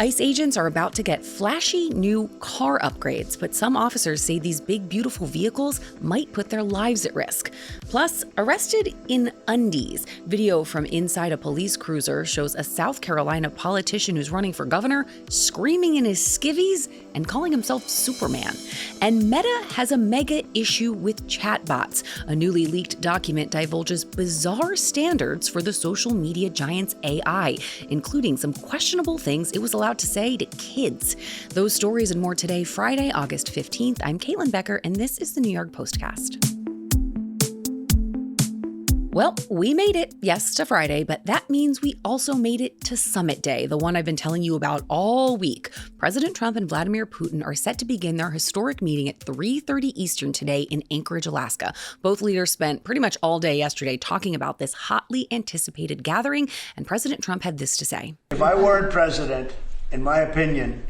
ICE agents are about to get flashy new car upgrades, but some officers say these big, beautiful vehicles might put their lives at risk. Plus, arrested in undies. Video from inside a police cruiser shows a South Carolina politician who's running for governor screaming in his skivvies and calling himself Superman. And Meta has a mega issue with chatbots. A newly leaked document divulges bizarre standards for the social media giant's AI, including some questionable things it was allowed to say to kids. Those stories and more today, Friday, August 15th. I'm Caitlin Becker, and this is the New York Postcast. Well, we made it, yes, to Friday, but that means we also made it to Summit Day, the one I've been telling you about all week. President Trump and Vladimir Putin are set to begin their historic meeting at 3:30 Eastern today in Anchorage, Alaska. Both leaders spent pretty much all day yesterday talking about this hotly anticipated gathering, and President Trump had this to say. If I weren't president, in my opinion,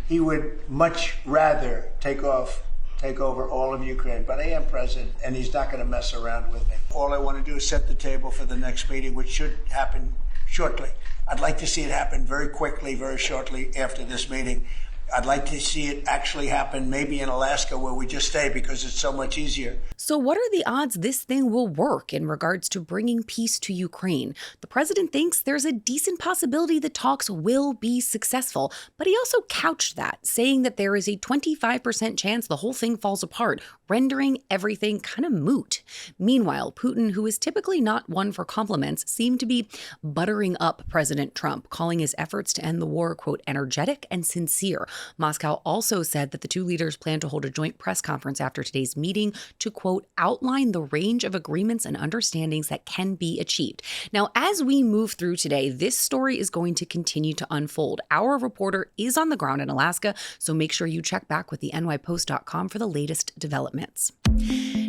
he would much rather take over all of Ukraine. But I am president, and he's not going to mess around with me. All I want to do is set the table for the next meeting, which should happen shortly. I'd like to see it happen very quickly, very shortly after this meeting. I'd like to see it actually happen maybe in Alaska, where we just stay because it's so much easier. So what are the odds this thing will work in regards to bringing peace to Ukraine? The president thinks there's a decent possibility the talks will be successful, but he also couched that, saying that there is a 25% chance the whole thing falls apart, rendering everything kind of moot. Meanwhile, Putin, who is typically not one for compliments, seemed to be buttering up President Trump, calling his efforts to end the war, quote, energetic and sincere. Moscow also said that the two leaders plan to hold a joint press conference after today's meeting to, quote, outline the range of agreements and understandings that can be achieved. Now, as we move through today, this story is going to continue to unfold. Our reporter is on the ground in Alaska, so make sure you check back with the nypost.com for the latest developments.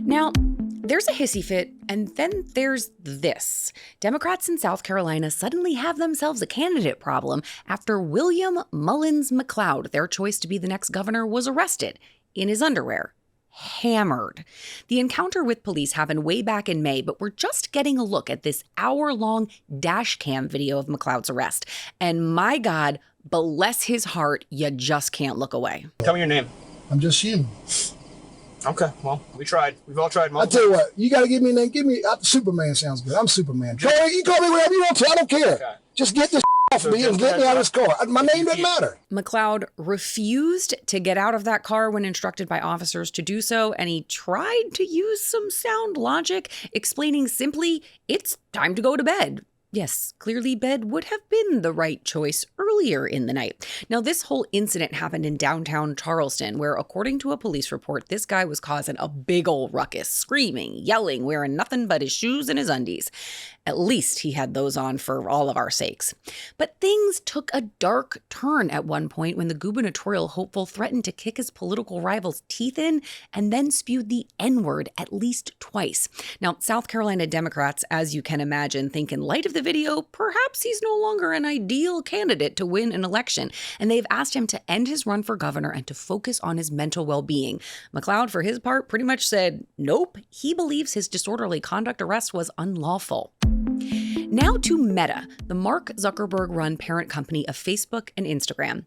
Now, there's a hissy fit, and then there's this. Democrats in South Carolina suddenly have themselves a candidate problem after William Mullins McLeod, their choice to be the next governor, was arrested in his underwear. Hammered. The encounter with police happened way back in May, but we're just getting a look at this hour-long dash cam video of McLeod's arrest. And my God, bless his heart, you just can't look away. Tell me your name. I'm just human. Okay, well, we tried. We've all tried. I tell you what, you got to give me a name. Give me Superman. Sounds good. I'm Superman. You call me whatever you want to. I don't care. Okay. Just get this off me and get me out of this car. My name doesn't matter. McLeod refused to get out of that car when instructed by officers to do so, and he tried to use some sound logic, explaining simply, it's time to go to bed. Yes, clearly bed would have been the right choice earlier in the night. Now, this whole incident happened in downtown Charleston, where, according to a police report, this guy was causing a big old ruckus, screaming, yelling, wearing nothing but his shoes and his undies. At least he had those on for all of our sakes. But things took a dark turn at one point when the gubernatorial hopeful threatened to kick his political rival's teeth in and then spewed the N-word at least twice. Now, South Carolina Democrats, as you can imagine, think in light of the video, perhaps he's no longer an ideal candidate to win an election, and they've asked him to end his run for governor and to focus on his mental well-being. McLeod, for his part, pretty much said, nope, he believes his disorderly conduct arrest was unlawful. Now to Meta, the Mark Zuckerberg-run parent company of Facebook and Instagram.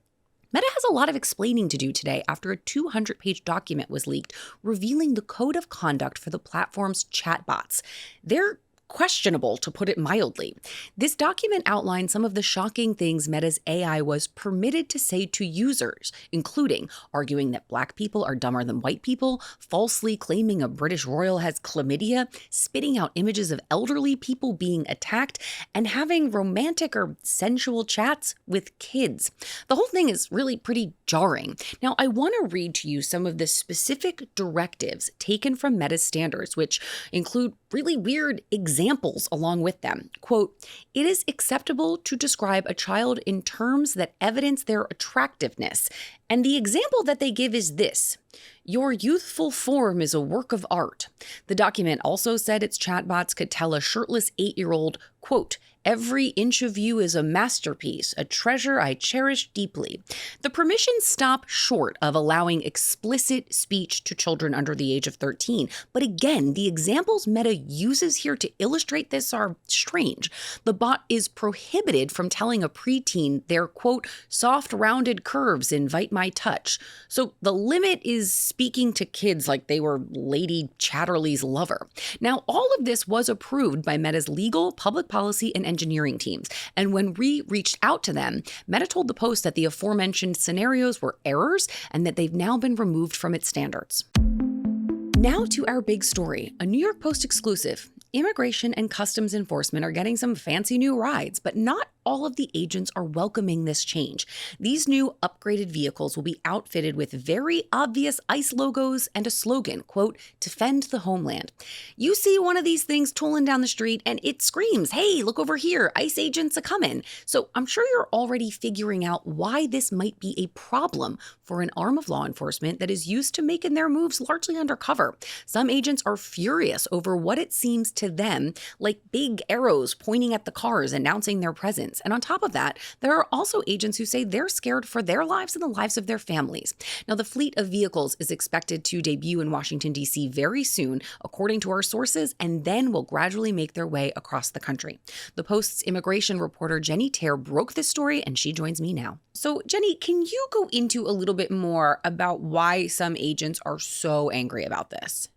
Meta has a lot of explaining to do today after a 200-page document was leaked revealing the code of conduct for the platform's chatbots. They're questionable, to put it mildly. This document outlines some of the shocking things Meta's AI was permitted to say to users, including arguing that Black people are dumber than white people, falsely claiming a British royal has chlamydia, spitting out images of elderly people being attacked, and having romantic or sensual chats with kids. The whole thing is really pretty jarring. Now, I want to read to you some of the specific directives taken from Meta's standards, which include really weird examples along with them. Quote, it is acceptable to describe a child in terms that evidence their attractiveness, And the example that they give is this: your youthful form is a work of art. The document also said its chatbots could tell a shirtless 8-year-old, quote, every inch of you is a masterpiece, a treasure I cherish deeply. The permissions stop short of allowing explicit speech to children under the age of 13. But again, the examples Meta uses here to illustrate this are strange. The bot is prohibited from telling a preteen their, quote, soft rounded curves invite my touch. So the limit is speaking to kids like they were Lady Chatterley's lover. Now, all of this was approved by Meta's legal, public policy, and engineering teams. And when we reached out to them, Meta told the Post that the aforementioned scenarios were errors and that they've now been removed from its standards. Now to our big story, a New York Post exclusive. Immigration and Customs Enforcement are getting some fancy new rides, but not all of the agents are welcoming this change. These new upgraded vehicles will be outfitted with very obvious ICE logos and a slogan, quote, defend the homeland. You see one of these things tooling down the street and it screams, hey, look over here, ICE agents are coming. So I'm sure you're already figuring out why this might be a problem for an arm of law enforcement that is used to making their moves largely undercover. Some agents are furious over what it seems to them like big arrows pointing at the cars announcing their presence. And on top of that, there are also agents who say they're scared for their lives and the lives of their families. Now, the fleet of vehicles is expected to debut in Washington, D.C. very soon, according to our sources, and then will gradually make their way across the country. The Post's immigration reporter Jenny Tare broke this story, and she joins me now. So, Jenny, can you go into a little bit more about why some agents are so angry about this?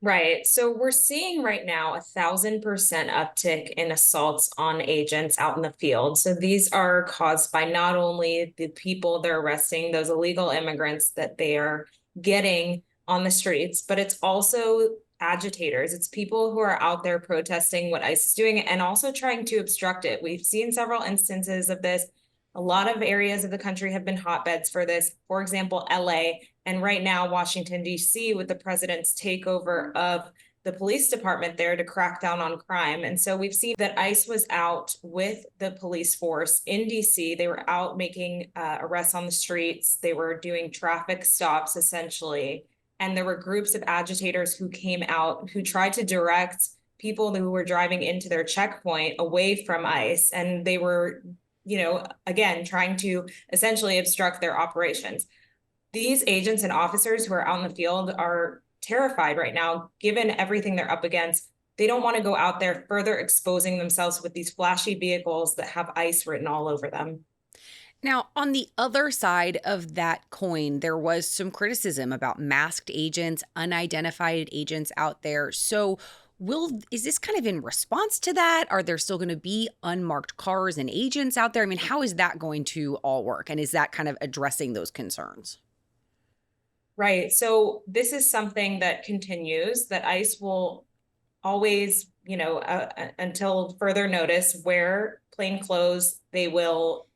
Right. So we're seeing right now 1,000% uptick in assaults on agents out in the field. So these are caused by not only the people they're arresting, those illegal immigrants that they are getting on the streets, but it's also agitators. It's people who are out there protesting what ICE is doing and also trying to obstruct it. We've seen several instances of this. A lot of areas of the country have been hotbeds for this. For example, LA, and right now Washington, D.C., with the president's takeover of the police department there to crack down on crime. And so we've seen that ICE was out with the police force in D.C. They were out making arrests on the streets. They were doing traffic stops, essentially. And there were groups of agitators who came out who tried to direct people who were driving into their checkpoint away from ICE. And they were, again, trying to essentially obstruct their operations. These agents and officers who are out in the field are terrified right now, given everything they're up against. They don't want to go out there further exposing themselves with these flashy vehicles that have ICE written all over them. Now, on the other side of that coin, there was some criticism about masked agents, unidentified agents out there. So is this kind of in response to that? Are there still going to be unmarked cars and agents out there? I mean, how is that going to all work? And is that kind of addressing those concerns? Right. So this is something that continues, that ICE will always, until further notice, wear plain clothes. They will,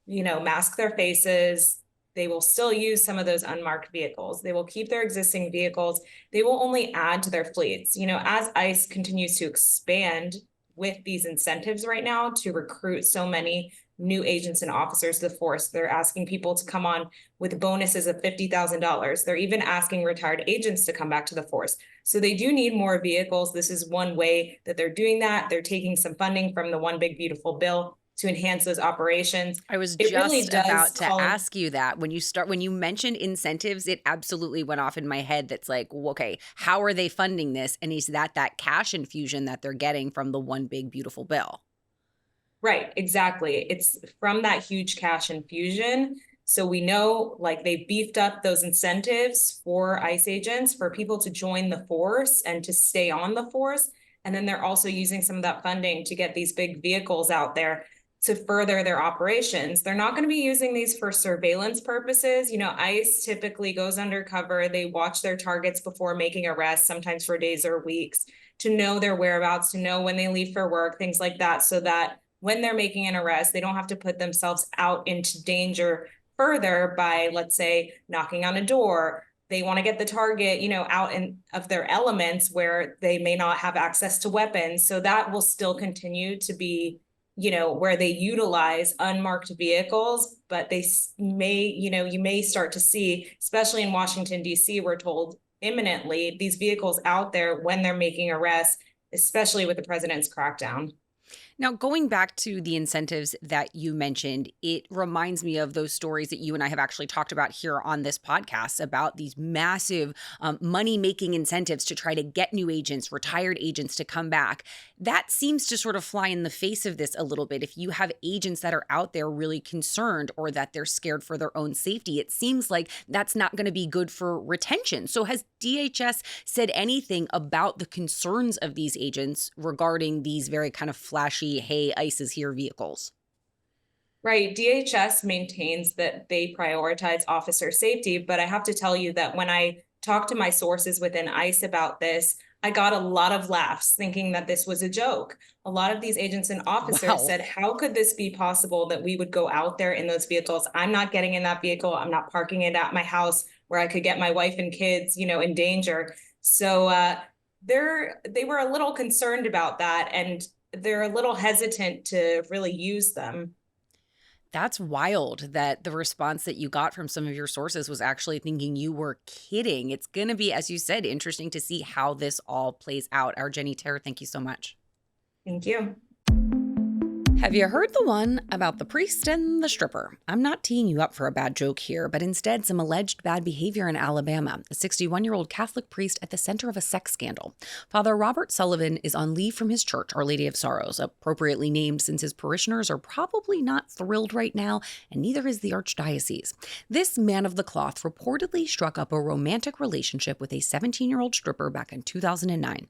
mask their faces. They will still use some of those unmarked vehicles. They will keep their existing vehicles. They will only add to their fleets. As ICE continues to expand with these incentives right now to recruit so many new agents and officers to the force, they're asking people to come on with bonuses of $50,000. They're even asking retired agents to come back to the force. So they do need more vehicles. This is one way that they're doing that. They're taking some funding from the One Big Beautiful Bill to enhance those operations. I was just about to ask you that. When you mentioned incentives, it absolutely went off in my head. That's like, okay, how are they funding this? And is that cash infusion that they're getting from the One Big Beautiful Bill? Right, exactly. It's from that huge cash infusion. So we know, they beefed up those incentives for ICE agents for people to join the force and to stay on the force. And then they're also using some of that funding to get these big vehicles out there to further their operations. They're not going to be using these for surveillance purposes. ICE typically goes undercover. They watch their targets before making arrests, sometimes for days or weeks, to know their whereabouts, to know when they leave for work, things like that, so that when they're making an arrest, they don't have to put themselves out into danger further by, let's say, knocking on a door. They want to get the target, out of their elements where they may not have access to weapons. So that will still continue to be where they utilize unmarked vehicles, but you may start to see, especially in Washington, D.C., we're told imminently, these vehicles out there when they're making arrests, especially with the president's crackdown. Now, going back to the incentives that you mentioned, it reminds me of those stories that you and I have actually talked about here on this podcast about these massive money-making incentives to try to get new agents, retired agents to come back. That seems to sort of fly in the face of this a little bit. If you have agents that are out there really concerned or that they're scared for their own safety, it seems like that's not going to be good for retention. So has DHS said anything about the concerns of these agents regarding these very kind of flashy, hey, ICE is here vehicles? Right. DHS maintains that they prioritize officer safety, but I have to tell you that when I talked to my sources within ICE about this, I got a lot of laughs thinking that this was a joke. A lot of these agents and officers said, how could this be possible that we would go out there in those vehicles? I'm not getting in that vehicle. I'm not parking it at my house where I could get my wife and kids, in danger. So they were a little concerned about that, and they're a little hesitant to really use them. That's wild that the response that you got from some of your sources was actually thinking you were kidding. It's going to be, as you said, interesting to see how this all plays out. Our Jenny Terror, thank you so much. Thank you. Have you heard the one about the priest and the stripper? I'm not teeing you up for a bad joke here, but instead some alleged bad behavior in Alabama. A 61-year-old Catholic priest at the center of a sex scandal. Father Robert Sullivan is on leave from his church, Our Lady of Sorrows, appropriately named since his parishioners are probably not thrilled right now, and neither is the archdiocese. This man of the cloth reportedly struck up a romantic relationship with a 17-year-old stripper back in 2009.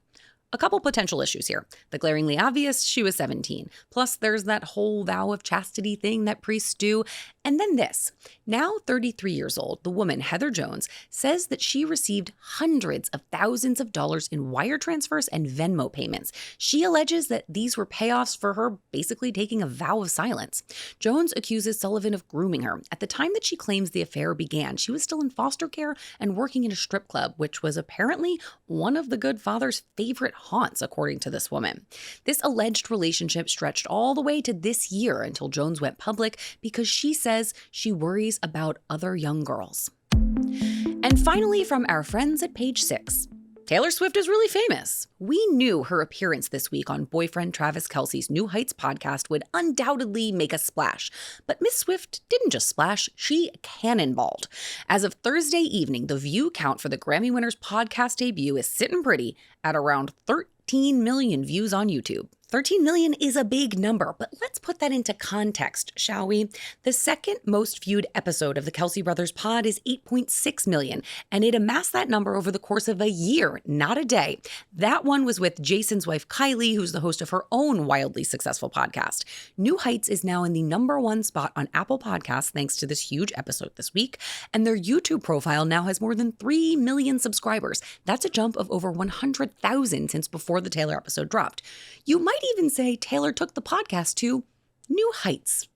A couple potential issues here. The glaringly obvious, she was 17. Plus, there's that whole vow of chastity thing that priests do. And then this. Now 33 years old, the woman, Heather Jones, says that she received hundreds of thousands of dollars in wire transfers and Venmo payments. She alleges that these were payoffs for her basically taking a vow of silence. Jones accuses Sullivan of grooming her. At the time that she claims the affair began, she was still in foster care and working in a strip club, which was apparently one of the good father's favorite haunts, according to this woman. This alleged relationship stretched all the way to this year until Jones went public because she says she worries about other young girls. And finally, from our friends at Page 6. Taylor Swift is really famous. We knew her appearance this week on boyfriend Travis Kelce's New Heights podcast would undoubtedly make a splash. But Miss Swift didn't just splash, she cannonballed. As of Thursday evening, the view count for the Grammy Winners podcast debut is sitting pretty at around 13 million views on YouTube. 13 million is a big number, but let's put that into context, shall we? The second most viewed episode of the Kelce Brothers pod is 8.6 million, and it amassed that number over the course of a year, not a day. That one was with Jason's wife, Kylie, who's the host of her own wildly successful podcast. New Heights is now in the #1 spot on Apple Podcasts thanks to this huge episode this week, and their YouTube profile now has more than 3 million subscribers. That's a jump of over 100,000 since before the Taylor episode dropped. You might even say Taylor took the podcast to new heights.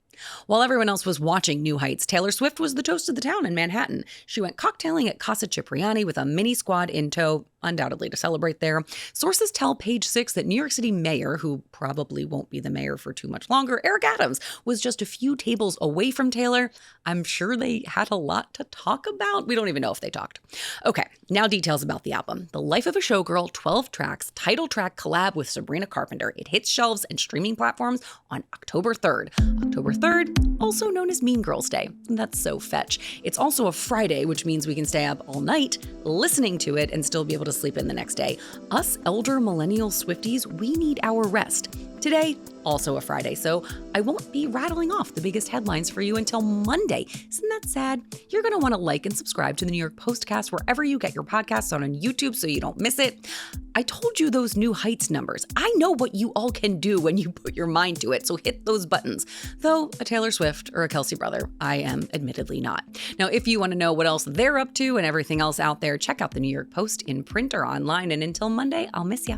While everyone else was watching New Heights, Taylor Swift was the toast of the town in Manhattan. She went cocktailing at Casa Cipriani with a mini squad in tow, undoubtedly to celebrate there. Sources tell Page 6 that New York City Mayor, who probably won't be the mayor for too much longer, Eric Adams, was just a few tables away from Taylor. I'm sure they had a lot to talk about. We don't even know if they talked. Okay, now details about the album. The Life of a Showgirl, 12 tracks, title track collab with Sabrina Carpenter. It hits shelves and streaming platforms on October 3rd. October 3rd, also known as Mean Girls Day. That's so fetch. It's also a Friday, which means we can stay up all night listening to it and still be able to sleep in the next day. Us elder millennial Swifties, we need our rest. Today, also a Friday, so I won't be rattling off the biggest headlines for you until Monday. Isn't that sad? You're going to want to like and subscribe to the New York Postcast wherever you get your podcasts on YouTube so you don't miss it. I told you those New Heights numbers. I know what you all can do when you put your mind to it, so hit those buttons. Though a Taylor Swift or a Kelce brother, I am admittedly not. Now, if you want to know what else they're up to and everything else out there, check out the New York Post in print or online. And until Monday, I'll miss ya.